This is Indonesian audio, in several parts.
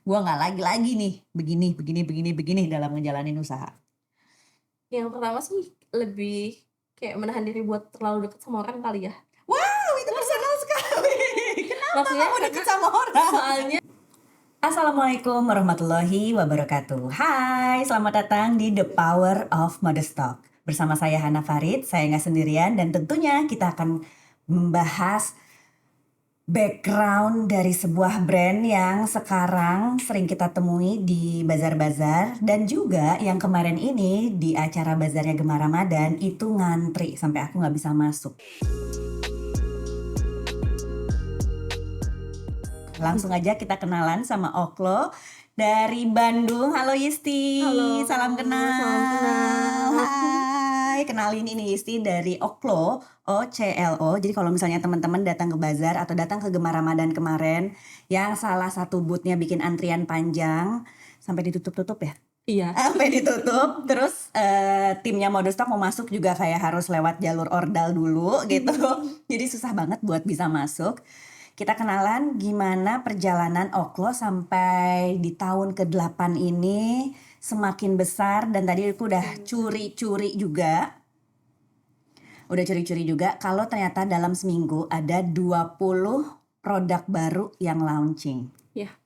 Gua nggak lagi-lagi nih begini dalam ngejalanin usaha. Yang pertama sih lebih kayak menahan diri buat terlalu deket sama orang kali ya. Wow, itu personal sekali. Kenapa Maksudnya kamu karena deket sama orang? soalnya Assalamualaikum warahmatullahi wabarakatuh. Hai, selamat datang di The Power of Modest Talk. Bersama saya Hana Farid, saya nggak sendirian dan tentunya kita akan membahas background dari sebuah brand yang sekarang sering kita temui di bazar-bazar dan juga yang kemarin ini di acara bazarnya Gemar Ramadan itu ngantri sampai aku nggak bisa masuk. Langsung aja kita kenalan sama Oklo dari Bandung. Halo Yisti, halo, salam salam kenal. kenal. Hai, kenalin ini Yisti dari Oklo, OCLO. Jadi kalau misalnya teman-teman datang ke bazar atau datang ke Gemar Ramadan kemarin, yang salah satu boothnya bikin antrian panjang sampai ditutup-tutup ya. Iya. Sampai ditutup, terus timnya Modestalk mau masuk juga kayak harus lewat jalur ordal dulu gitu. Jadi susah banget buat bisa masuk. Kita kenalan gimana perjalanan Oklo sampai di tahun ke-8 ini semakin besar dan tadi aku udah curi-curi juga. Udah curi-curi juga kalau ternyata dalam seminggu ada 20 produk baru yang launching. Ya.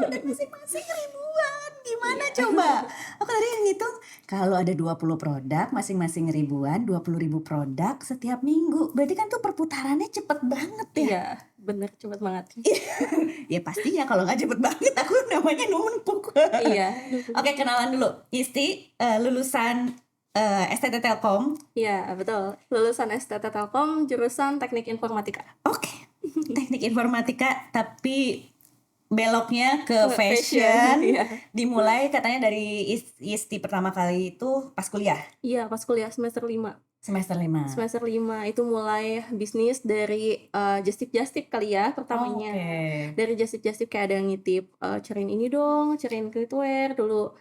Dan masing-masing ribuan. Gimana Iya. coba? Aku tadi ngitung kalau ada 20 produk, masing-masing ribuan, 20.000 produk setiap minggu. Berarti kan tuh perputarannya cepet banget ya. Iya, bener cepet banget. Ya pastinya kalau nggak cepet banget aku namanya numpuk. Iya. Oke, kenalan dulu. Isti lulusan STT Telkom. Iya, betul. Lulusan STT Telkom, jurusan Teknik Informatika. Oke, teknik informatika tapi beloknya ke Ke fashion. iya. Dimulai katanya dari Isti pertama kali itu pas kuliah. Iya, pas kuliah semester 5. Semester 5. Semester 5 itu mulai bisnis dari just tip kali ya pertamanya. Oke. Dari just tip kayak ada yang nitip cariin ini dong, cariin streetwear dulu.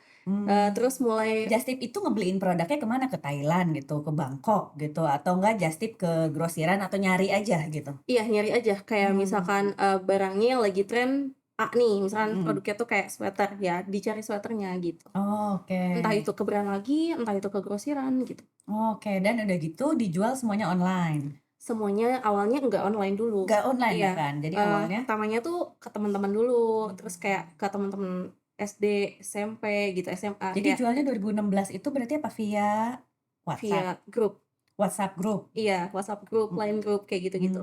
Terus mulai Just Tip itu ngebeliin produknya kemana? Ke Thailand gitu, ke Bangkok gitu, atau enggak Just Tip ke grosiran atau nyari aja gitu? iya nyari aja kayak misalkan barangnya yang lagi tren A nih, misalkan produknya tuh kayak sweater ya, dicari sweaternya gitu. Oke. Entah itu ke brand lagi, entah itu ke grosiran gitu. Oke, dan udah gitu dijual semuanya online. Semuanya awalnya nggak online dulu. Nggak online ya Iya, kan? Jadi awalnya pertamanya tuh ke teman-teman dulu, terus kayak ke teman-teman SD, SMP gitu, SMA jadi kayak jualnya 2016 itu berarti apa via WhatsApp? via grup. WhatsApp group. Iya, WhatsApp grup, Line grup kayak gitu-gitu.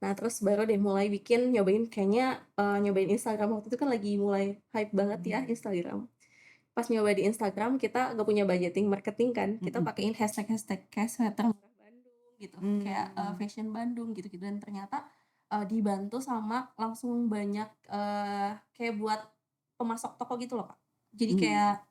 Nah, terus baru deh mulai nyobain kayaknya nyobain Instagram waktu itu kan lagi mulai hype banget ya Instagram. Pas nyoba di Instagram kita nggak punya budgeting marketing kan, kita pakein hashtag kayak sweater murah Bandung gitu, kayak fashion Bandung gitu-gitu dan ternyata dibantu sama langsung banyak kayak buat pemasok toko gitu loh Kak. Jadi kayak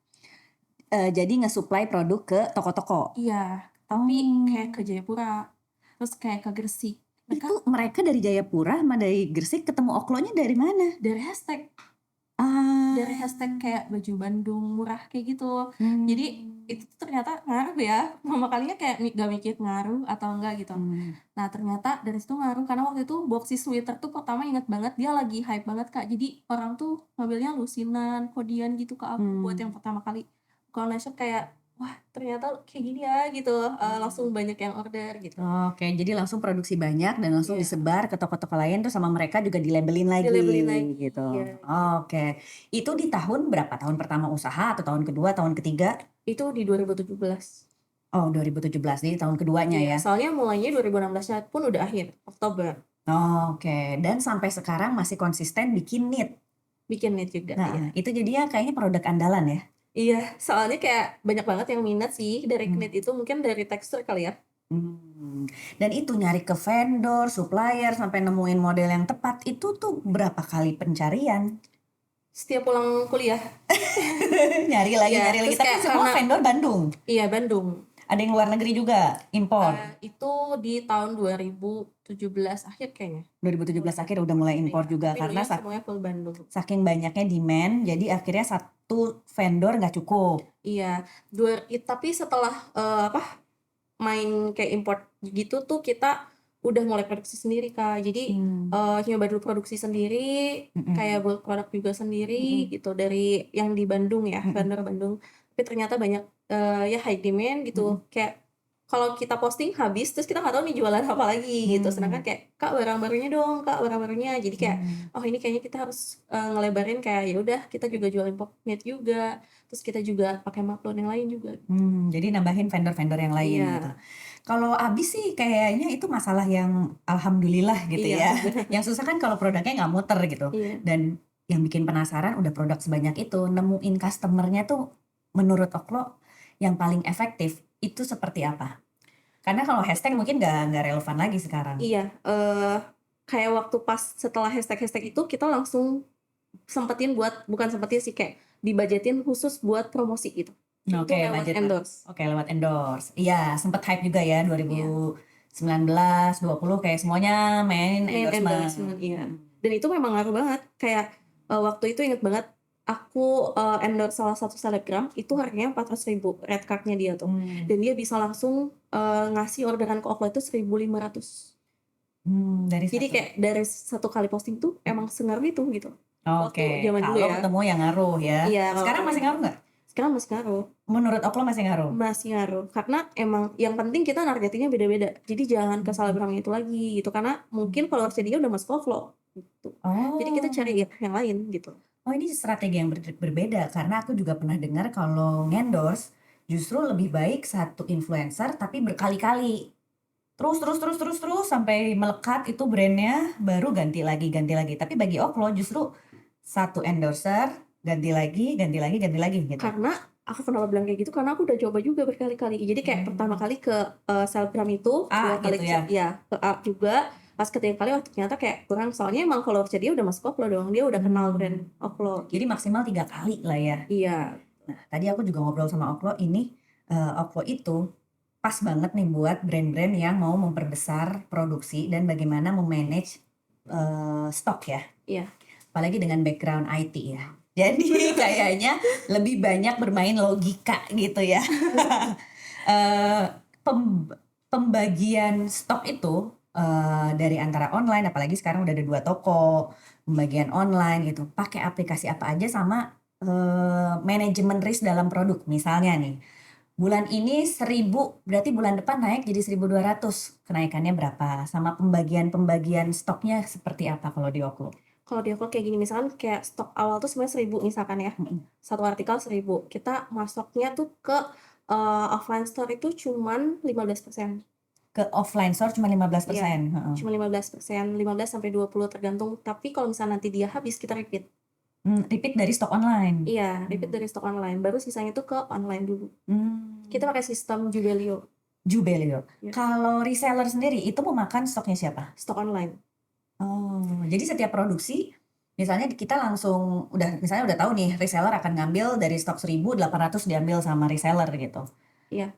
Jadi nge-supply produk ke toko-toko. iya, tapi kayak ke Jayapura, terus kayak ke Gresik. Mereka Itu mereka dari Jayapura sama dari Gresik ketemu Oklonya dari mana? dari hashtag kayak baju Bandung murah kayak gitu. Jadi itu tuh ternyata ngaruh ya. Pertama kalinya kayak gak mikir ngaruh atau enggak gitu. Nah ternyata dari situ ngaruh karena waktu itu boxy sweater tuh pertama inget banget dia lagi hype banget Kak. Jadi orang tuh ngambilnya lusinan, kodian gitu ke aku buat yang pertama kali. Kalau online shop kayak wah ternyata kayak gini ya gitu. Langsung banyak yang order gitu. Oke, jadi langsung produksi banyak dan langsung Iya. disebar ke toko-toko lain terus sama mereka juga dilabelin lagi Dilabelin lagi, gitu. iya. Oke. Itu di tahun berapa? Tahun pertama usaha atau tahun kedua, tahun ketiga? Itu di 2017. Oh, 2017 jadi tahun keduanya Iya, ya. soalnya mulainya 2016-nya pun udah akhir Oktober. Oke, dan sampai sekarang masih konsisten bikin knit. Bikin knit juga, Nah, iya. itu jadinya kayaknya produk andalan ya. Iya, soalnya kayak banyak banget yang minat sih dari knit itu mungkin dari tekstur kali ya. Dan itu nyari ke vendor, supplier sampai nemuin model yang tepat itu tuh berapa kali pencarian? Setiap pulang kuliah. Nyari lagi, Iya, nyari lagi. terus Tapi kayak semua vendor Bandung. iya Bandung. Ada yang luar negeri juga, impor. Itu di tahun 2017 akhir kayaknya. 2017 akhir udah mulai impor juga Tapi karena dulunya semuanya full Bandung. saking banyaknya demand, jadi akhirnya satu vendor nggak cukup. Iya, tapi setelah main kayak import gitu tuh kita udah mulai produksi sendiri Kak. Jadi Hmm. nyoba dulu produksi sendiri, kayak buat produk juga sendiri gitu dari yang di Bandung ya, vendor Bandung. Tapi ternyata banyak ya high demand gitu. Kayak kalau kita posting habis, terus kita nggak tahu nih jualan apa lagi gitu. Sedangkan kayak Kak barang barunya dong, Kak barang barunya. Jadi kayak oh ini kayaknya kita harus ngelebarin kayak ya udah kita juga jualin pocket juga. Terus kita juga pakai maklun yang lain juga. Jadi nambahin vendor-vendor yang lain Iya. gitu. Kalau Abis sih kayaknya itu masalah yang alhamdulillah gitu Iya, ya. bener. Yang susah kan kalau produknya nggak muter gitu. Iya. Dan yang bikin penasaran udah produk sebanyak itu, nemuin customernya tuh menurut Oklo yang paling efektif itu seperti apa? Karena kalau hashtag mungkin nggak relevan lagi sekarang. Iya, kayak waktu pas setelah hashtag-hashtag itu kita langsung sempetin buat bukan sempetin sih kayak dibajetin khusus buat promosi gitu. Itu Oke, lewat budget. endorse. Oke, lewat endorse. Iya, sempet hype juga ya Iya. 2019, 20 kayak semuanya main Main endorsement, iya. Dan itu memang ngaruh banget. Kayak waktu itu inget banget aku endorse salah satu selebgram itu harganya 400.000 red cardnya dia tuh. Dan dia bisa langsung ngasih orderan ke Oklo itu 1.500. Dari Jadi satu. kayak dari satu kali posting tuh emang sengaruh itu gitu. Oke, Waktu zaman dulu kalau ya. ketemu yang ngaruh ya. Iya, kalau Sekarang ketemu masih yang ngaruh nggak? Sekarang masih ngaruh. Menurut Oklo masih ngaruh? Masih ngaruh. Karena emang yang penting kita nargetinnya beda-beda. Jadi jangan ke selebgram itu lagi gitu. Karena mungkin followersnya dia udah masuk Oklo gitu. Jadi kita cari yang lain gitu. Oh ini strategi yang berbeda karena aku juga pernah dengar kalau ngendorse justru lebih baik satu influencer tapi berkali-kali. Terus sampai melekat itu brandnya baru ganti lagi. Tapi bagi Oklo justru satu endorser ganti lagi gitu. Karena aku kenapa bilang kayak gitu karena aku udah coba juga berkali-kali. Jadi kayak pertama kali ke selebgram itu, A dua kali gitu ya? ke A juga. Pas ketiga kali waktu ternyata kayak kurang soalnya emang followersnya dia udah masuk Oklo dong. Dia udah kenal brand Oklo. Jadi maksimal 3 kali lah ya. Iya. Nah, tadi aku juga ngobrol sama Oklo ini Oklo itu pas banget nih buat brand-brand yang mau memperbesar produksi dan bagaimana memanage stok ya. Iya. Apalagi dengan background IT ya. Jadi kayaknya lebih banyak bermain logika gitu ya. Pembagian stok itu dari antara online, apalagi sekarang udah ada 2 toko, pembagian online gitu. Pakai aplikasi apa aja sama manajemen risk dalam produk. Misalnya nih, bulan ini 1.000, berarti bulan depan naik jadi 1.200. Kenaikannya berapa? Sama pembagian stoknya seperti apa kalau di Oklo? Kalau di Oklo kayak gini misalkan kayak stok awal tuh sebenarnya 1.000 misalkan ya. Satu artikel 1.000. Kita masuknya tuh ke offline store itu cuman 15%. Ke offline store cuma 15%. Iya, cuma 15%, 15-20 tergantung. Tapi kalau misalnya nanti dia habis kita repeat. Repeat dari stok online. Iya, repeat dari stok online. Baru sisanya itu ke online dulu. Kita pakai sistem Jubelio. Jubelio. Ya. Kalau reseller sendiri itu memakan stoknya siapa? Stok online. Oh, jadi setiap produksi misalnya kita langsung misalnya udah tahu nih reseller akan ngambil dari stok 1.800 diambil sama reseller gitu. Iya.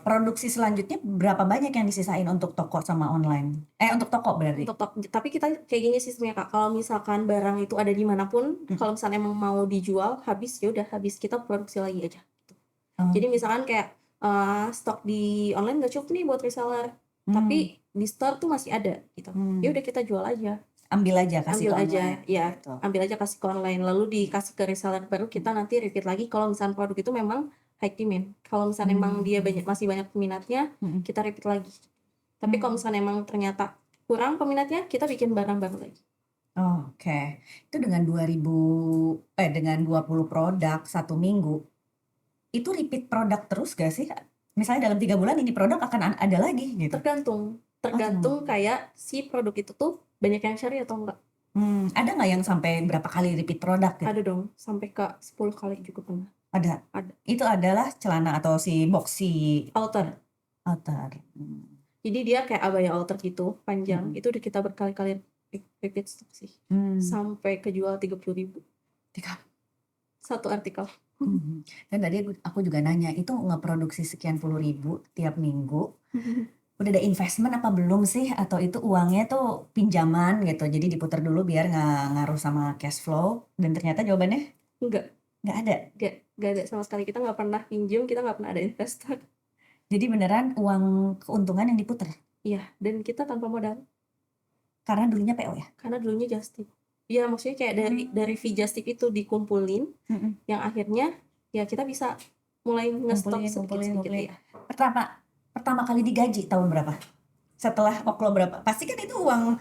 Produksi selanjutnya berapa banyak yang disisain untuk toko sama online? Untuk toko berarti? Untuk toko. Tapi kita kayak gini sistemnya Kak. Kalau misalkan barang itu ada dimanapun, kalau misalnya emang mau dijual habis ya udah habis kita produksi lagi aja. Gitu. Jadi misalkan kayak stok di online nggak cukup nih buat reseller, tapi di store tuh masih ada gitu. Ya udah kita jual aja. Ambil aja kasih ambil ke aja online. ya Gitu. ambil aja kasih ke online lalu dikasih ke reseller baru kita nanti repeat lagi kalau misalnya produk itu memang high demand. Kalau misalnya emang dia masih banyak peminatnya kita repeat lagi. Tapi kalau misalnya emang ternyata kurang peminatnya kita bikin barang baru lagi. Oke. Itu dengan 20 produk satu minggu itu repeat produk terus gak sih? Misalnya dalam 3 bulan ini produk akan ada lagi gitu. Tergantung kayak si produk itu tuh banyak yang cari atau enggak. Ada nggak yang sampai berapa kali repeat produk gitu? Ada dong, sampai ke 10 kali juga pernah. Ada. Itu adalah celana atau si boxy outer. Jadi dia kayak abaya outer gitu panjang. Itu udah kita berkali-kali repeat stok sih. Sampai kejual 30.000 satu artikel. Dan tadi aku juga nanya itu ngeproduksi sekian puluh ribu tiap minggu. Udah ada investment apa belum sih? Atau itu uangnya tuh pinjaman gitu, jadi diputar dulu biar nggak ngaruh sama cash flow? Dan ternyata jawabannya nggak ada sama sekali. Kita nggak pernah pinjam, kita nggak pernah ada investor. Jadi beneran uang keuntungan yang diputar? Iya, dan kita tanpa modal. Karena dulunya PO ya? Karena dulunya just tip. Iya, maksudnya kayak dari fee just tip itu dikumpulin, yang akhirnya ya kita bisa mulai ngestok sedikit-sedikit ya. Pertama kali digaji tahun berapa? Setelah oklo berapa? Pasti kan itu uang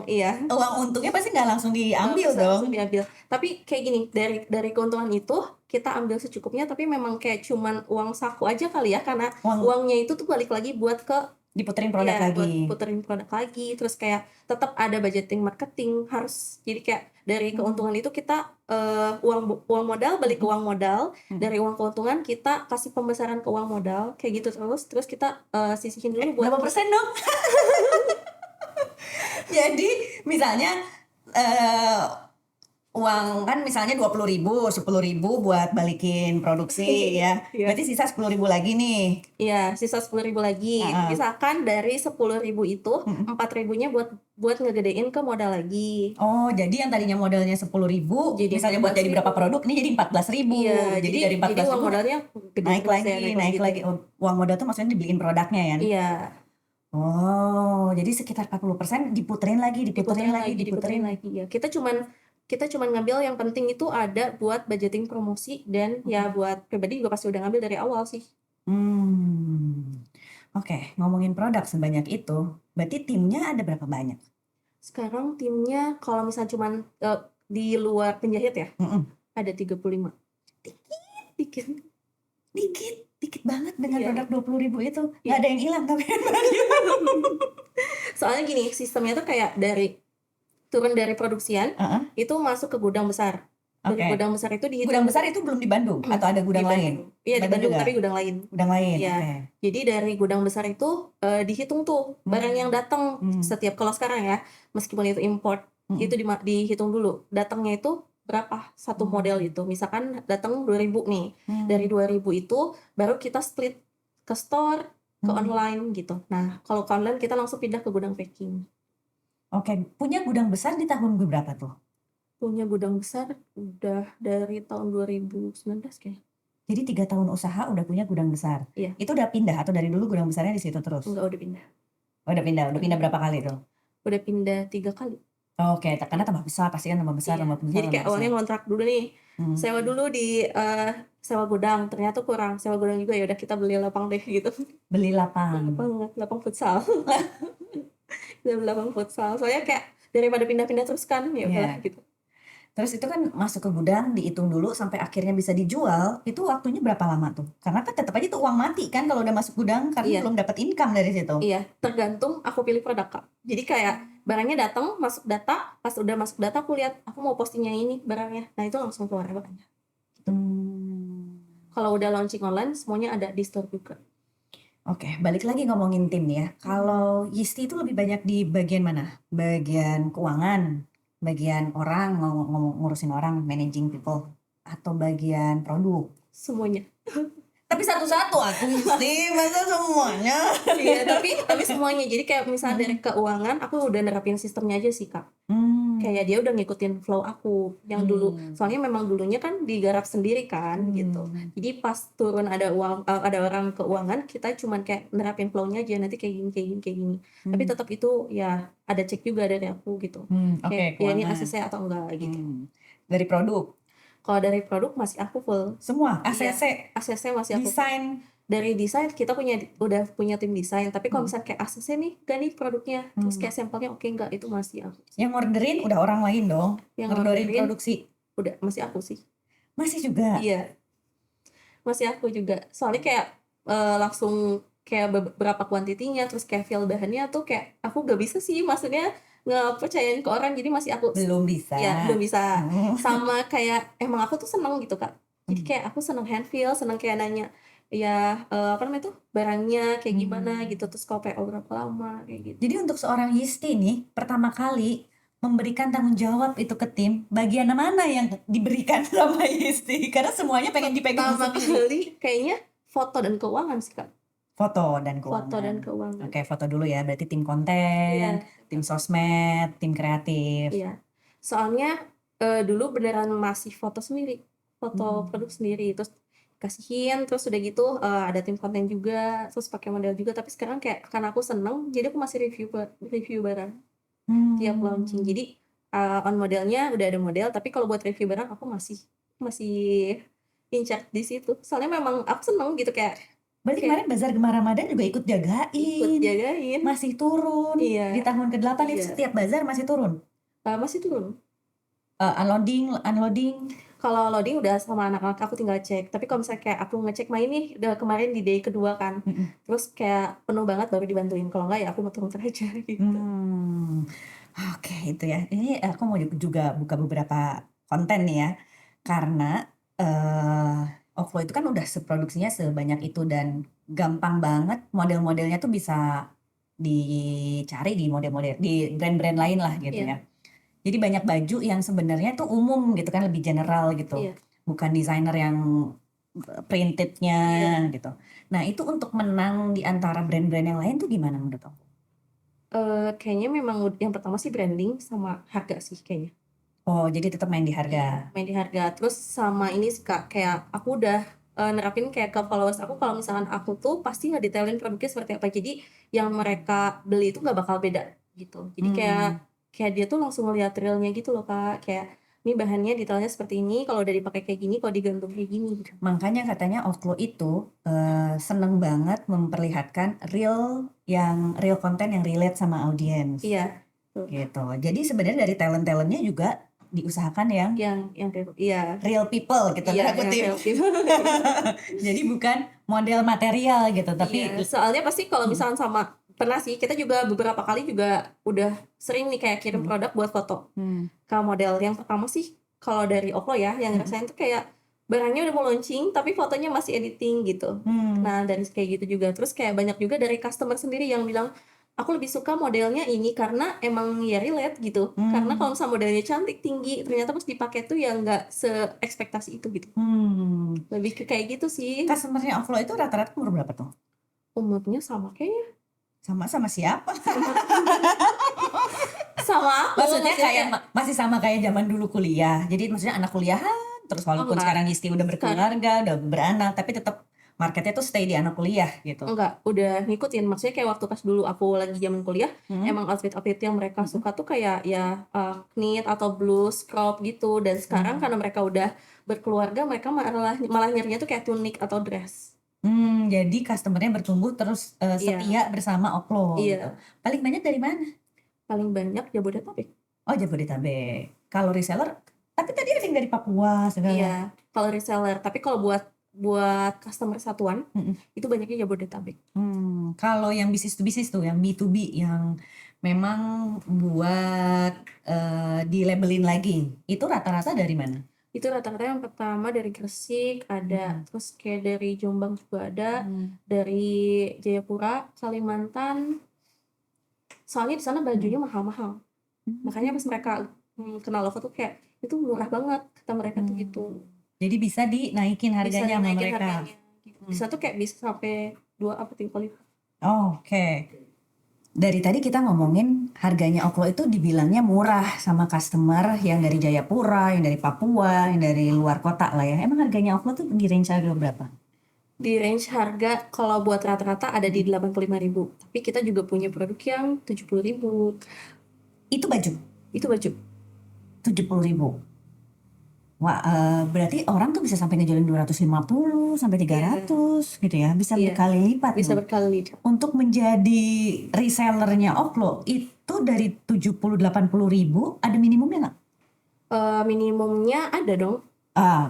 Iya. untungnya pasti nggak langsung diambil Bisa dong. langsung diambil. Tapi kayak gini, dari keuntungan itu kita ambil secukupnya, tapi memang kayak cuman uang saku aja kali ya, karena uangnya itu tuh balik lagi buat diputerin produk lagi. Buat puterin produk lagi, terus kayak tetap ada budgeting marketing harus. Jadi kayak dari keuntungan itu kita uang modal balik ke uang modal, dari uang keuntungan kita kasih pembesaran ke uang modal, kayak gitu terus kita sisihin dulu buat berapa persen dong? Jadi misalnya uang kan misalnya 20.000, 10.000 buat balikin produksi ya. Berarti sisa 10.000 lagi nih. Iya, sisa 10.000 lagi. Misalkan dari 10.000 itu 4.000-nya buat ngegedein ke modal lagi. Oh, jadi yang tadinya modalnya 10.000 misalnya buat jadi berapa produk, ini jadi 14.000. Iya, jadi dari 14.000 jadi uang modalnya naik lagi. Uang modal tuh maksudnya dibeliin produknya ya? Iya. Oh, jadi sekitar 40% diputerin lagi ya. Kita cuman ngambil yang penting itu ada buat budgeting promosi, dan ya buat pribadi juga pasti udah ngambil dari awal sih. Oke, ngomongin produk sebanyak itu, berarti timnya ada berapa banyak? Sekarang timnya kalau misalnya cuman di luar penjahit ya, ada 35. Dikit banget dengan produk 20.000 itu. Iya. Nggak ada yang hilang tapi soalnya gini, sistemnya tuh kayak turun dari produksian, itu masuk ke gudang besar. Dari gudang besar itu dihitung. Gudang besar itu belum di Bandung atau ada gudang lain? Iya, di Bandung tapi gudang lain. Iya. Jadi dari gudang besar itu dihitung tuh barang yang datang setiap, kalau sekarang ya, meskipun itu import, itu dihitung dulu datangnya itu berapa satu model itu. Misalkan datang 2.000 nih. Dari 2.000 itu baru kita split ke store, ke online gitu. Nah, kalau ke online kita langsung pindah ke gudang packing. Oke, punya gudang besar di tahun berapa tuh? Punya gudang besar udah dari tahun 2019 kayaknya. Jadi 3 tahun usaha udah punya gudang besar? Iya. Itu udah pindah atau dari dulu gudang besarnya di situ terus? Enggak, udah pindah. Udah pindah berapa kali tuh? Udah pindah 3 kali. Oke, karena tambah besar, pasti kan tambah besar. Jadi kayak awalnya ngontrak dulu nih, sewa dulu di sewa gudang, ternyata kurang, sewa gudang juga, ya udah kita beli lapang deh gitu. Beli lapang futsal. Kita beli lapang futsal, soalnya kayak daripada pindah-pindah terus kan, ya udahlah gitu. Terus itu kan masuk ke gudang, dihitung dulu sampai akhirnya bisa dijual, itu waktunya berapa lama tuh? Karena kan tetap aja itu uang mati kan kalau udah masuk gudang, karena belum dapat income dari situ. Iya, tergantung aku pilih produk, Kak. Jadi kayak barangnya datang, masuk data, pas udah masuk data aku lihat aku mau postingnya ini barangnya. Nah, itu langsung keluar barangnya. Gitu. Kalau udah launching online, semuanya ada di store juga. Oke, balik lagi ngomongin tim ya. Kalau Yisti itu lebih banyak di bagian mana? Bagian keuangan, bagian orang, ngurusin orang, managing people, atau bagian produk? Semuanya. Tapi satu-satu aku Yisti, masa semuanya? Iya, tapi semuanya. Jadi kayak misalnya dari keuangan, aku udah nerapin sistemnya aja sih, Kak. Kayak dia udah ngikutin flow aku yang dulu. Soalnya memang dulunya kan digarap sendiri kan gitu. Jadi pas turun ada orang keuangan, kita cuman kayak nerapin flow-nya aja, nanti kayak gini. Tapi tetap itu ya ada cek juga dari aku gitu. Kayak ya ini ACC atau enggak gitu. Dari produk? Kalau dari produk masih aku full. Semua? ACC? ACC masih aku. Desain? Dari desain kita udah punya tim desain, tapi kalau misalnya kayak ACC nih gak nih produknya, terus kayak sampelnya oke enggak, itu masih aku. Yang orderin udah orang lain dong? Yang orderin produksi? Udah, masih aku sih. Masih juga? Iya, masih aku juga. Soalnya kayak langsung kayak beberapa kuantitinya, terus kayak feel bahannya tuh kayak aku gak bisa sih, maksudnya ngepercayain ke orang, jadi masih aku. Belum bisa? Ya, belum bisa. Sama kayak emang aku tuh seneng gitu, Kak. Jadi kayak aku seneng hand feel, seneng kayak nanya ya apa namanya tuh barangnya kayak gimana gitu, terus kalau PO berapa lama kayak gitu. Jadi untuk seorang Yisti nih, pertama kali memberikan tanggung jawab itu ke tim, bagian mana yang diberikan sama Yisti? Karena semuanya pengen dipegang pertama kali kayaknya foto dan keuangan sih, Kak. Foto dan keuangan. Oke, foto dulu ya, berarti tim konten, tim sosmed, tim kreatif. Iya, soalnya dulu beneran masih foto sendiri, foto produk sendiri, terus kasihin, terus udah gitu ada tim konten juga, terus pakai model juga. Tapi sekarang kayak karena aku seneng, jadi aku masih review barang tiap launching. Jadi on modelnya udah ada model, tapi kalau buat review barang aku masih in charge di situ. Soalnya memang aku seneng gitu kayak Berarti kemarin Bazar Gemar Ramadan juga ikut ikut jagain, jagain. masih turun. Di Iya, tahun ke-8 itu iya. setiap bazar masih turun. Masih turun. Unloading. Kalau loading udah sama anak-anak aku tinggal cek. Tapi kalau misalnya kayak aku ngecek main nih, udah kemarin di day kedua kan. Terus kayak penuh banget baru dibantuin. Kalau enggak ya aku muter-muter aja gitu. Oke, itu ya. Ini aku mau juga buka beberapa konten nih ya. Karena Oklo itu kan udah produksinya sebanyak itu dan gampang banget model-modelnya tuh bisa dicari di model-model di brand-brand lain lah gitu Iya. ya. Jadi banyak baju yang sebenarnya tuh umum gitu kan, lebih general gitu. Iya. Bukan desainer yang printednya Iya. gitu. Nah, itu untuk menang di antara brand-brand yang lain tuh gimana menurut kamu? Kayaknya memang yang pertama sih branding sama harga sih kayaknya. Oh, jadi tetap main di Iya, harga. main di harga. Terus sama ini sih Kak, kayak aku udah nerapin kayak ke followers aku kalau misalkan aku tuh pasti ngedetailin produknya seperti apa. Jadi yang mereka beli itu nggak bakal beda gitu. Jadi kayak dia tuh langsung ngeliat realnya gitu loh Kak. Kayak ini bahannya detailnya seperti ini, kalau udah dipakai kayak gini, kalau digantung kayak gini gitu. Makanya katanya Oklo itu seneng banget memperlihatkan real konten yang relate sama audiens. Iya. Gitu. Jadi sebenarnya dari talent-talentnya juga diusahakan yang kayak iya. real people gitu. Iya, tanda kutip. real people. Jadi bukan model material gitu, tapi Iya, soalnya pasti kalau misalkan sama pernah sih kita juga beberapa kali juga udah sering nih kayak kirim produk buat foto ke model. Yang pertama sih kalau dari Oklo ya yang ngerasain tuh kayak barangnya udah mau launching tapi fotonya masih editing gitu. Nah dari kayak gitu juga, terus kayak banyak juga dari customer sendiri yang bilang aku lebih suka modelnya ini karena emang ya relate gitu. Karena kalau misalnya modelnya cantik tinggi ternyata pas dipakai tuh ya nggak se-ekspektasi itu gitu. Lebih ke kayak gitu sih. Customer-nya Oklo itu rata-rata umur berapa tuh? Umurnya sama kayaknya. Sama siapa? Sama aku. Maksudnya kayak masih sama kayak zaman dulu kuliah. Jadi maksudnya anak kuliahan, terus walaupun sekarang istri udah berkeluarga, udah beranak, tapi tetap marketnya tuh stay di anak kuliah gitu. Enggak, udah ngikutin. Maksudnya kayak waktu pas dulu aku lagi zaman kuliah, emang outfit yang mereka suka tuh kayak ya knit atau blues, crop gitu. Dan sekarang karena mereka udah berkeluarga, mereka malah nyarinya tuh kayak tunik atau dress. Jadi customernya bertumbuh terus setia bersama Oklo. Iya. Gitu. Paling banyak dari mana? Paling banyak Jabodetabek. Oh, Jabodetabek. Kalau reseller, tapi tadi ada yang dari Papua segala. Iya, kalau reseller. Tapi kalau buat customer satuan, itu banyaknya Jabodetabek. Kalau yang bisnis to bisnis tuh, yang B2B, yang memang buat di labelin lagi, itu rata-rata dari mana? Itu rata-rata yang pertama dari Gresik ada, terus kayak dari Jombang juga ada, dari Jayapura, Kalimantan. Soalnya di sana bajunya mahal-mahal. Makanya pas mereka kenal Lova tuh kayak itu murah banget kata mereka tuh gitu. Jadi bisa dinaikin harganya sama mereka. Bisa tuh kayak bisa sampai 2 apa 3 kali. Oke. Dari tadi kita ngomongin harganya Oklo itu dibilangnya murah sama customer yang dari Jayapura, yang dari Papua, yang dari luar kota lah ya. Emang harganya Oklo tuh di range harga berapa? Di range harga kalau buat rata-rata ada di 85.000. Tapi kita juga punya produk yang 70.000. Itu baju? Itu baju. 70.000. Wah, berarti orang tuh bisa sampai ngejualin 250 sampai 300 gitu ya. Bisa berkali lipat. Bisa berkali lipat. Untuk menjadi resellernya Oklo itu dari 70-80 ribu ada minimumnya nggak? Minimumnya ada dong.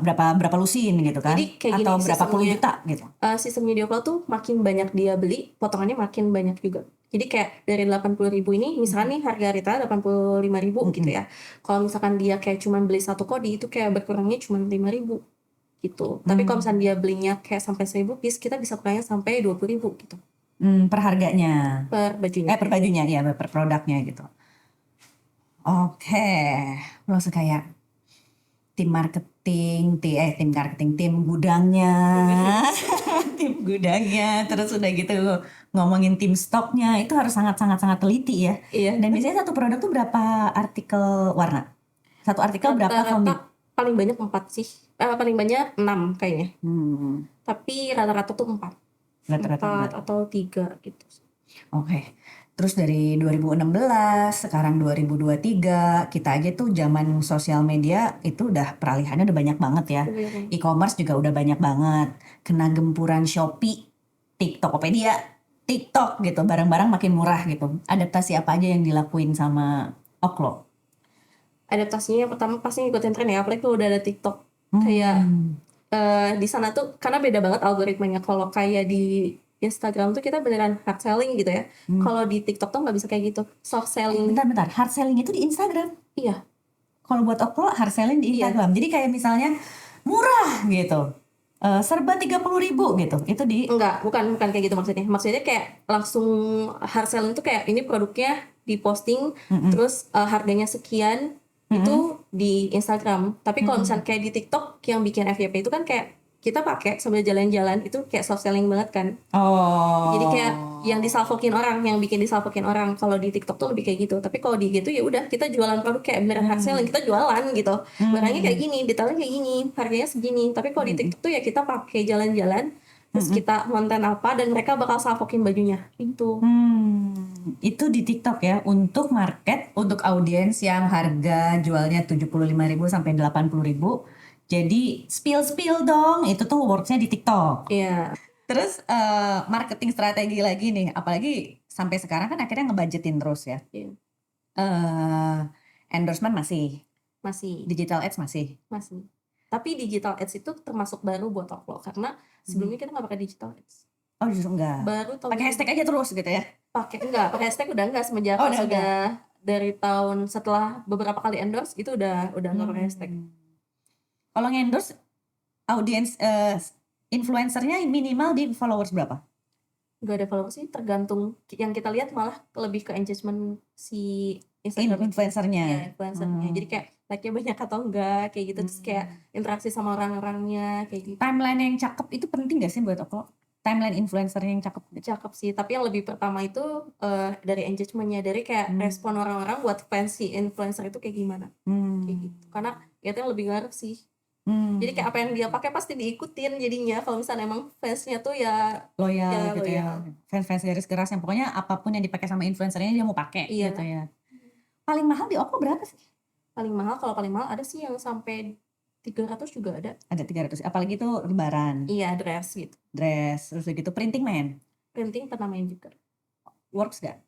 Berapa lusin gitu kan? Jadi kayak atau gini, berapa puluh juta gitu? Sistemnya di Oklo tuh makin banyak dia beli, potongannya makin banyak juga. Jadi kayak dari 80.000 ini, misalkan nih harga retail 85.000 gitu ya. Kalau misalkan dia kayak cuman beli satu kodi, itu kayak berkurangnya cuman 5.000 gitu. Tapi kalau misalkan dia belinya kayak sampai 1.000 piece, kita bisa kurangnya sampai 20.000 gitu. Per harganya? Per bajunya. Per bajunya, ya, per produknya gitu. Oke, langsung kayak tim marketing, tim gudangnya, tim gudangnya, terus udah gitu ngomongin tim stoknya, itu harus sangat teliti ya. Iya. Dan biasanya satu produk tuh berapa artikel warna? Satu artikel berapa komik? paling banyak 4 sih. Paling banyak 6 kayaknya. Tapi rata-rata tuh 4. Rata-rata 4 atau 3 gitu. Oke. Terus dari 2016, sekarang 2023, kita aja tuh zaman sosial media itu udah peralihannya udah banyak banget ya. Iya. E-commerce juga udah banyak banget. Kena gempuran Shopee, Tokopedia, TikTok gitu, barang-barang makin murah gitu. Adaptasi apa aja yang dilakuin sama Oklo? Adaptasinya yang pertama pasti ngikutin tren ya, apalagi kalau udah ada TikTok. Kayak di sana tuh karena beda banget algoritmanya. Kalau kayak di Instagram tuh kita beneran hard selling gitu ya. Kalau di TikTok tuh nggak bisa kayak gitu, soft selling. Bentar, hard selling itu di Instagram. Iya. Kalau buat Oklo hard selling di Instagram. Jadi kayak misalnya murah gitu. Serba 30.000 gitu. Itu di Enggak, bukan kayak gitu maksudnya. Maksudnya kayak langsung hard selling tuh kayak ini produknya diposting, terus harganya sekian itu di Instagram. Tapi kalau misalnya kayak di TikTok yang bikin FYP itu kan kayak kita pakai sambil jalan-jalan, itu kayak soft selling banget kan. Jadi kayak yang disalvokin orang, yang bikin disalvokin orang. Kalau di TikTok tuh lebih kayak gitu. Tapi kalau di gitu ya udah kita jualan produk kayak beneran hard selling, kita jualan gitu. Barangnya kayak gini, detailnya kayak gini, harganya segini. Tapi kalau di TikTok tuh ya kita pakai jalan-jalan, terus kita konten apa dan mereka bakal salvokin bajunya. Itu di TikTok ya, untuk market, untuk audiens yang harga jualnya 75.000 sampai 80.000. Jadi spill dong, itu tuh worksnya di TikTok. Iya. Terus marketing strategi lagi nih, apalagi sampai sekarang kan akhirnya ngebudgetin terus ya. Iya. Endorsement masih, Masih. digital ads masih. Tapi digital ads itu termasuk baru buat Oklo karena sebelumnya kita nggak pakai digital ads. Oh justru enggak. Baru tahun Pakai hashtag aja terus gitu ya? pakai hashtag udah enggak semenjak Oh, udah sudah dari tahun setelah beberapa kali endorse itu udah nggak pakai hashtag. Kalau nge-endorse audiens influencernya minimal di followers berapa? Gak ada followers sih, tergantung. Yang kita lihat malah lebih ke engagement si Instagram Influencernya. ya, influencernya. Jadi kayak like-nya banyak atau enggak kayak gitu, terus kayak interaksi sama orang-orangnya kayak gitu. Timeline yang cakep itu penting gak sih buat Oklo? Timeline influencer yang cakep sih, tapi yang lebih pertama itu dari engagementnya, dari kayak respon orang-orang buat fans si influencer itu kayak gimana, kayak gitu. Karena itu yang lebih ngaruh sih. Jadi kayak apa yang dia pakai pasti diikutin jadinya. Kalau misalnya emang fansnya tuh ya loyal gitu ya, fans garis keras yang pokoknya apapun yang dipakai sama influencernya dia mau pakai gitu ya. Paling mahal di Oklo berapa sih? Paling mahal, kalau paling mahal ada sih yang sampai 300 juga ada. Ada 300, apalagi itu lebaran. Iya, dress gitu. Dress, terus gitu. Printing main? Printing pernah main juga. Works gak?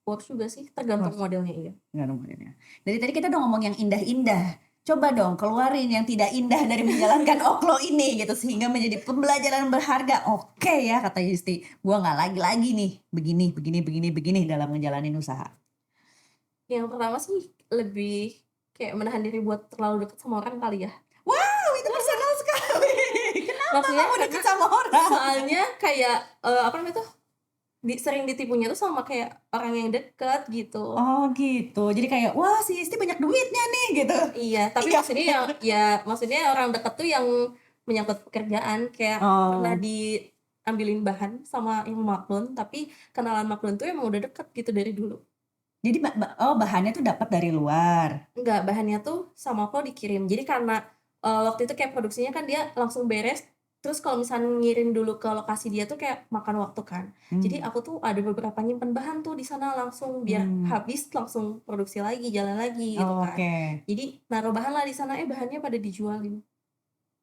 Works juga sih, tergantung modelnya. Iya. Tergantung modelnya. Dari tadi kita udah ngomong yang indah-indah. Coba dong keluarin yang tidak indah dari menjalankan Oklo ini gitu, sehingga menjadi pembelajaran berharga. Oke ya, kata Yusti, gua nggak lagi-lagi nih begini dalam menjalani usaha. Yang pertama sih lebih kayak menahan diri buat terlalu dekat sama orang kali ya. Wow, itu personal sekali. Kenapa maksudnya kamu dekat sama orang? Soalnya kayak apa namanya tuh, sering ditipunya tuh sama kayak orang yang dekat gitu. Oh gitu, jadi kayak wah si Isti banyak duitnya nih gitu. Iya, tapi maksudnya maksudnya orang dekat tuh yang menyangkut pekerjaan, kayak pernah diambilin bahan sama yang maklun, tapi kenalan maklun tuh emang udah deket gitu dari dulu. Jadi bahannya tuh dapat dari luar? Enggak, bahannya tuh sama aku dikirim. Jadi karena waktu itu kayak produksinya kan dia langsung beres, terus kalau misalnya ngirim dulu ke lokasi dia tuh kayak makan waktu kan. Jadi aku tuh ada beberapa nyimpen bahan tuh di sana langsung, biar habis langsung produksi lagi, jalan lagi gitu kan. Jadi naruh bahan lah di sana, bahannya pada dijualin.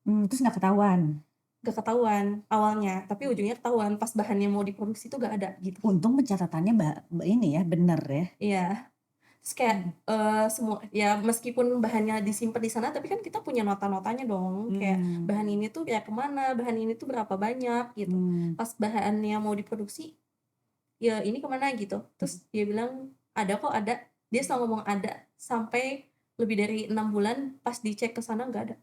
Terus nggak ketahuan? Gak ketahuan awalnya, tapi ujungnya ketahuan pas bahannya mau diproduksi tuh gak ada gitu. Untung pencatatannya ini ya bener ya. Iya. Terus kayak semua ya, meskipun bahannya disimpan di sana, tapi kan kita punya nota-notanya dong, kayak bahan ini tuh ya kemana, bahan ini tuh berapa banyak gitu. Pas bahannya mau diproduksi, ya ini kemana gitu. Terus dia bilang ada kok, ada. Dia selalu ngomong ada sampai lebih dari 6 bulan, pas dicek ke sana nggak ada.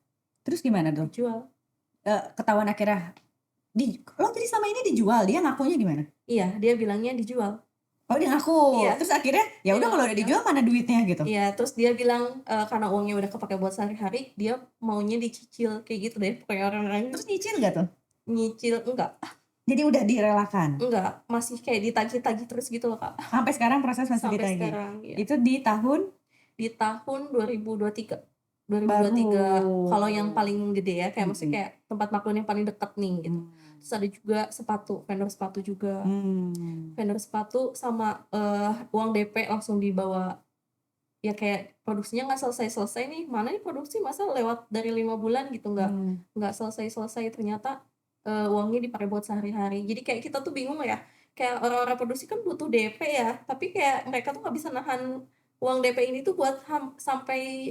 Terus gimana tuh? Dijual. Ketahuan akhirnya lo jadi selama ini dijual, dia ngakunya gimana? Iya, dia bilangnya dijual. Oh dia ngaku. Iya. Terus akhirnya ya udah kalau udah dijual mana duitnya gitu. Iya, terus dia bilang karena uangnya udah kepake buat sehari-hari, dia maunya dicicil kayak gitu deh pokoknya orang-orang. Terus nyicil gak tuh? Nyicil enggak. Jadi udah direlakan? Enggak, masih kayak ditagih-tagih terus gitu loh Kak. Sampai sekarang proses masih Sampai ditagih? sekarang, iya. Itu di tahun? Di tahun 2023. 2023. Baru. Kalau yang paling gede ya, kayak maksudnya Mm-mm. kayak tempat maklun yang paling dekat nih gitu. Terus ada juga vendor sepatu juga. Vendor sepatu sama uang DP langsung dibawa. Ya kayak produksinya nggak selesai-selesai nih. Mana nih produksi masa lewat dari 5 bulan gitu, nggak selesai-selesai. Ternyata uangnya dipakai buat sehari-hari. Jadi kayak kita tuh bingung ya. Kayak orang-orang produksi kan butuh DP ya, tapi kayak mereka tuh nggak bisa nahan uang DP ini tuh buat sampai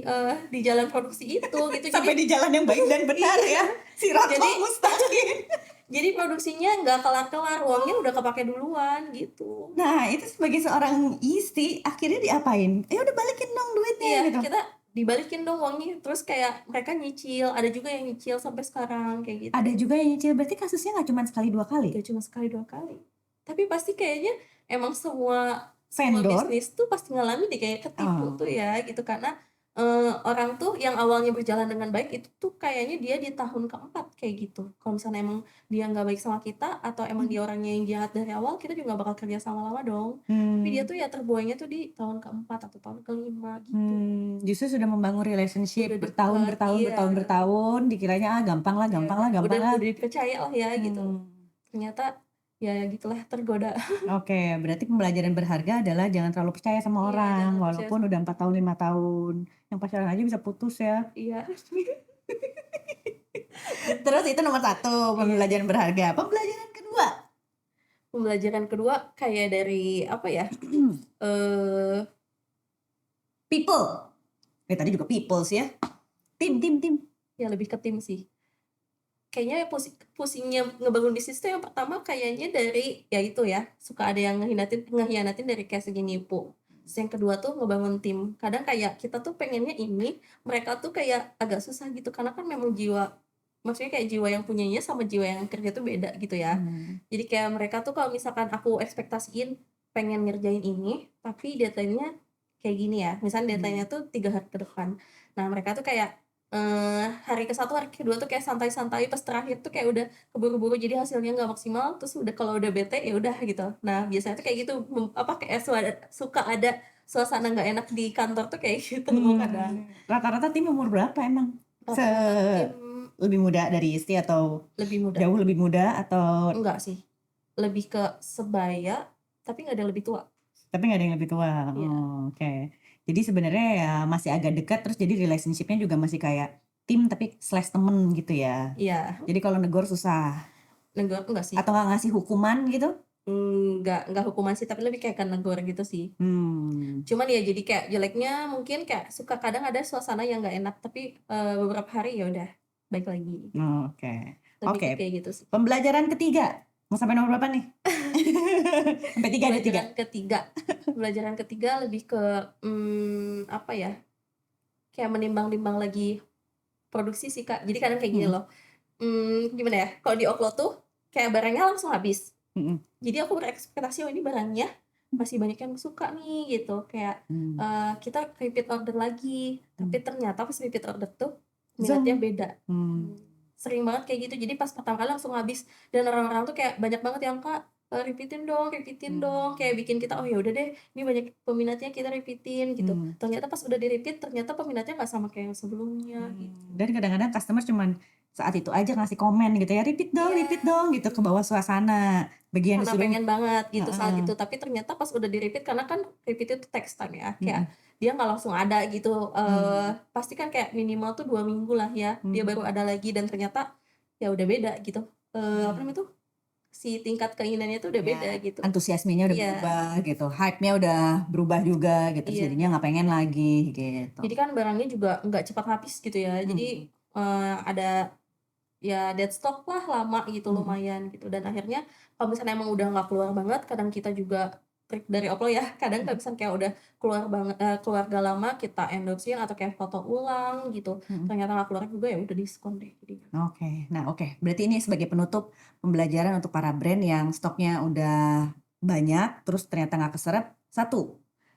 di jalan produksi itu gitu. Sampai Jadi di jalan yang baik dan benar ya. Siratal Jadi- mustaqim. jadi produksinya nggak kelar-kelar, uangnya udah kepake duluan gitu. Nah, itu sebagai seorang istri akhirnya diapain? Udah balikin dong duitnya Iya, gitu. kita dibalikin dong uangnya. Terus kayak mereka nyicil, ada juga yang nyicil sampai sekarang kayak gitu. Ada juga yang nyicil, berarti kasusnya nggak cuma sekali 2 kali. Gak cuma sekali 2 kali. Tapi pasti kayaknya emang semua Vendor. bisnis tuh pasti ngalamin deh kayak ketipu tuh ya gitu, karena orang tuh yang awalnya berjalan dengan baik itu tuh kayaknya dia di tahun keempat kayak gitu. Kalau misalnya emang dia nggak baik sama kita atau emang dia orangnya yang jahat dari awal, kita juga nggak bakal kerja sama lama dong. Tapi dia tuh ya terbuainya tuh di tahun keempat atau tahun kelima gitu. Justru sudah membangun relationship Udah bertahun, dikiranya gampang lah. Udah dipercaya lah ya gitu. Hmm. Ternyata ya gitulah, tergoda. Oke, berarti pembelajaran berharga adalah jangan terlalu percaya sama Iya, orang, jangan percaya walaupun udah 4 tahun 5 tahun. Yang pacaran aja bisa putus ya. Iya. Terus itu nomor 1, pembelajaran berharga. Pembelajaran kedua kayak dari apa ya? People. Tadi juga people sih ya. Tim. Ya lebih ke tim sih. Kayaknya pusingnya ngebangun bisnis tuh yang pertama kayaknya dari ya itu ya, suka ada yang ngehianatin dari kayak segi nipu. Terus yang kedua tuh ngebangun tim. Kadang kayak kita tuh pengennya ini, mereka tuh kayak agak susah gitu karena kan memang maksudnya kayak jiwa yang punyanya sama jiwa yang kerja tuh beda gitu ya. Jadi kayak mereka tuh kalau misalkan aku ekspektasiin pengen ngerjain ini, tapi deadline-nya kayak gini ya. Misalnya deadline-nya tuh 3 hari ke depan. Nah mereka tuh kayak hari ke-1, hari ke-2 tuh kayak santai-santai, pas terakhir tuh kayak udah keburu-buru jadi hasilnya nggak maksimal, terus udah kalau udah bete ya udah gitu. Nah biasanya tuh kayak gitu, kayak suka ada suasana nggak enak di kantor tuh kayak gitu kadang. Rata-rata tim umur berapa emang? Rata-rata tim Lebih muda dari istri atau lebih muda. jauh lebih muda atau Enggak sih, lebih ke sebaya, tapi nggak ada yang lebih tua. tapi nggak ada yang lebih tua. Iya. Oke. Jadi sebenarnya ya masih agak dekat, terus jadi relationship-nya juga masih kayak tim tapi / temen gitu ya. Iya, Jadi kalau negor susah. negor enggak sih. Atau nggak ngasih hukuman gitu? Enggak hukuman sih, tapi lebih kayak ke negor gitu sih. Cuman ya jadi kayak jeleknya mungkin kayak suka kadang ada suasana yang nggak enak, tapi beberapa hari ya udah baik lagi. Oke. Lebih ke kayak gitu sih. Pembelajaran ketiga. Mau sampai nomor berapa nih? Sampai 3 ada 3. Pembelajaran ketiga lebih ke apa ya? Kayak menimbang-nimbang lagi produksi sih Kak. Jadi kadang kayak gini loh. Gimana ya? Kalau di Oklo tuh kayak barangnya langsung habis. Jadi aku berekspektasi ini barangnya masih banyak yang suka nih gitu. Kayak kita repeat order lagi. Tapi ternyata pas repeat order tuh minatnya beda. Sering banget kayak gitu. Jadi pas pertama kali langsung habis, dan orang-orang tuh kayak banyak banget yang Kak repeatin dong, kayak bikin kita oh ya udah deh, ini banyak peminatnya, kita repeatin gitu. Ternyata pas udah di repeat, ternyata peminatnya nggak sama kayak yang sebelumnya gitu. Dan kadang-kadang customer cuman saat itu aja ngasih komen gitu ya, repeat dong gitu, ke bawah suasana. Bagian Karena disuruh pengen banget gitu saat itu, tapi ternyata pas udah di repeat, karena kan repeat itu text time ya, kayak dia nggak langsung ada gitu. Pasti kan kayak minimal tuh 2 minggu lah ya, dia baru ada lagi, dan ternyata ya udah beda gitu. Apa namanya tuh, si tingkat keinginannya tuh udah beda gitu. Antusiasmenya udah berubah gitu, hype-nya udah berubah juga gitu, jadinya nggak pengen lagi gitu. Jadi kan barangnya juga nggak cepat habis gitu ya, jadi ada ya dead stock lah lama gitu, lumayan gitu. Dan akhirnya kalau misalnya emang udah nggak keluar banget, kadang kita juga trik dari Oklo ya, kadang nggak bisa kayak udah keluar banget, keluarga lama kita endorsein atau kayak foto ulang gitu, ternyata nggak keluar juga, ya udah diskon deh jadinya. Oke. Berarti ini sebagai penutup pembelajaran untuk para brand yang stoknya udah banyak terus ternyata nggak keserap. 1,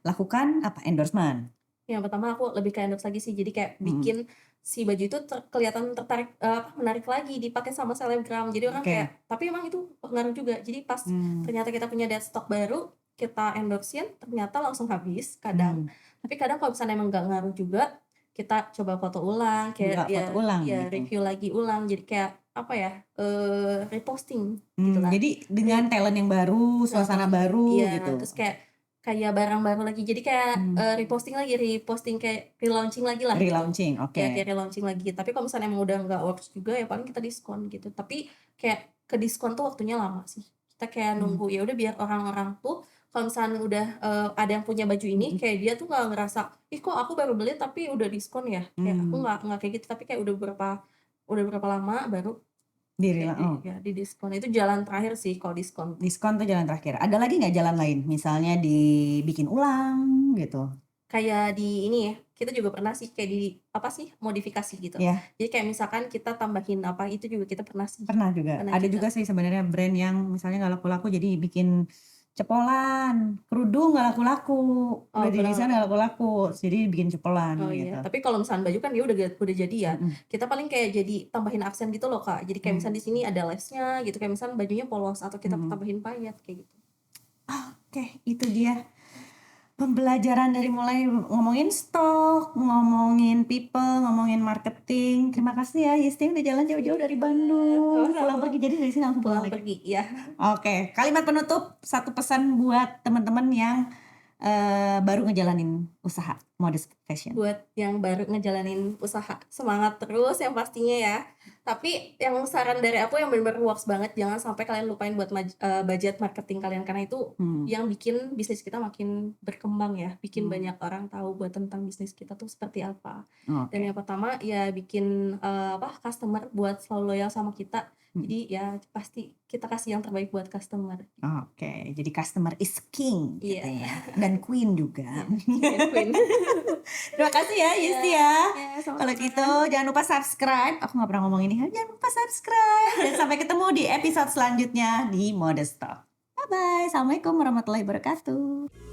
lakukan apa? Endorsement. Yang pertama aku lebih ke endorse lagi sih, jadi kayak bikin si baju itu kelihatan menarik lagi dipakai sama selebgram. Jadi orang kayak, tapi emang itu ngaruh juga. Jadi pas ternyata kita punya dead stock baru, kita endorsein, ternyata langsung habis kadang. Tapi kadang kalau misalnya emang nggak ngaruh juga, kita coba foto ulang, Nggak kayak foto ulang ya gitu. review lagi ulang, jadi kayak apa ya, reposting gitu lah. Jadi dengan talent yang baru, suasana baru Iya, gitu. terus kayak barang baru lagi, jadi kayak reposting kayak relaunching lagi lah gitu. Relaunching, oke. Ya kayak relaunching lagi, tapi kalau misalnya emang udah nggak works juga ya paling kita diskon gitu, tapi kayak ke diskon tuh waktunya lama sih. Kita kayak nunggu ya udah biar orang-orang tuh kalau misalnya udah ada yang punya baju ini kayak dia tuh nggak ngerasa ih kok aku baru beli tapi udah diskon ya, kayak aku nggak kayak gitu, tapi kayak udah berapa lama baru ya di diskon. Itu jalan terakhir sih kalau diskon. Diskon tuh jalan terakhir. Ada lagi nggak jalan lain? Misalnya dibikin ulang gitu. Kayak di ini ya, kita juga pernah sih kayak di apa sih modifikasi gitu. Iya. Jadi kayak misalkan kita tambahin apa itu juga kita pernah sih. Pernah juga. Pernah Ada juga. juga sih sebenarnya brand yang misalnya nggak laku-laku jadi bikin cepolan, kerudung nggak laku-laku, udah didesain nggak laku-laku, jadi bikin cepolan Oh gitu. iya, tapi kalau misalnya baju kan dia udah jadi ya. Kita paling kayak jadi tambahin aksen gitu loh Kak. Jadi kayak misalnya di sini ada lesnya gitu, kayak misalnya bajunya polos atau kita tambahin payet kayak gitu. Oke, itu dia pembelajaran dari mulai ngomongin stok, ngomongin people, ngomongin marketing. Terima kasih ya Yisti udah jalan jauh-jauh dari Bandung. Pulang pergi, jadi dari sini langsung pulang lagi. Pergi ya. Oke, kalimat penutup, satu pesan buat teman-teman yang baru ngejalanin usaha modest fashion. Buat yang baru ngejalanin usaha, semangat terus yang pastinya ya. Tapi yang saran dari aku yang benar-benar works banget, jangan sampai kalian lupain buat budget marketing kalian, karena itu yang bikin bisnis kita makin berkembang ya, bikin banyak orang tahu buat tentang bisnis kita tuh seperti apa. Dan yang pertama ya bikin customer buat selalu loyal sama kita. Jadi ya pasti kita kasih yang terbaik buat customer. Oke, jadi customer is king gitu Iya. ya. Dan queen juga. Queen. Terima kasih ya Yisti ya. sama-sama. Kalau gitu jangan lupa subscribe. Aku nggak pernah ngomong ini. Jangan lupa subscribe. Dan sampai ketemu di episode selanjutnya di Modest Talk. Bye bye. Assalamualaikum warahmatullahi wabarakatuh.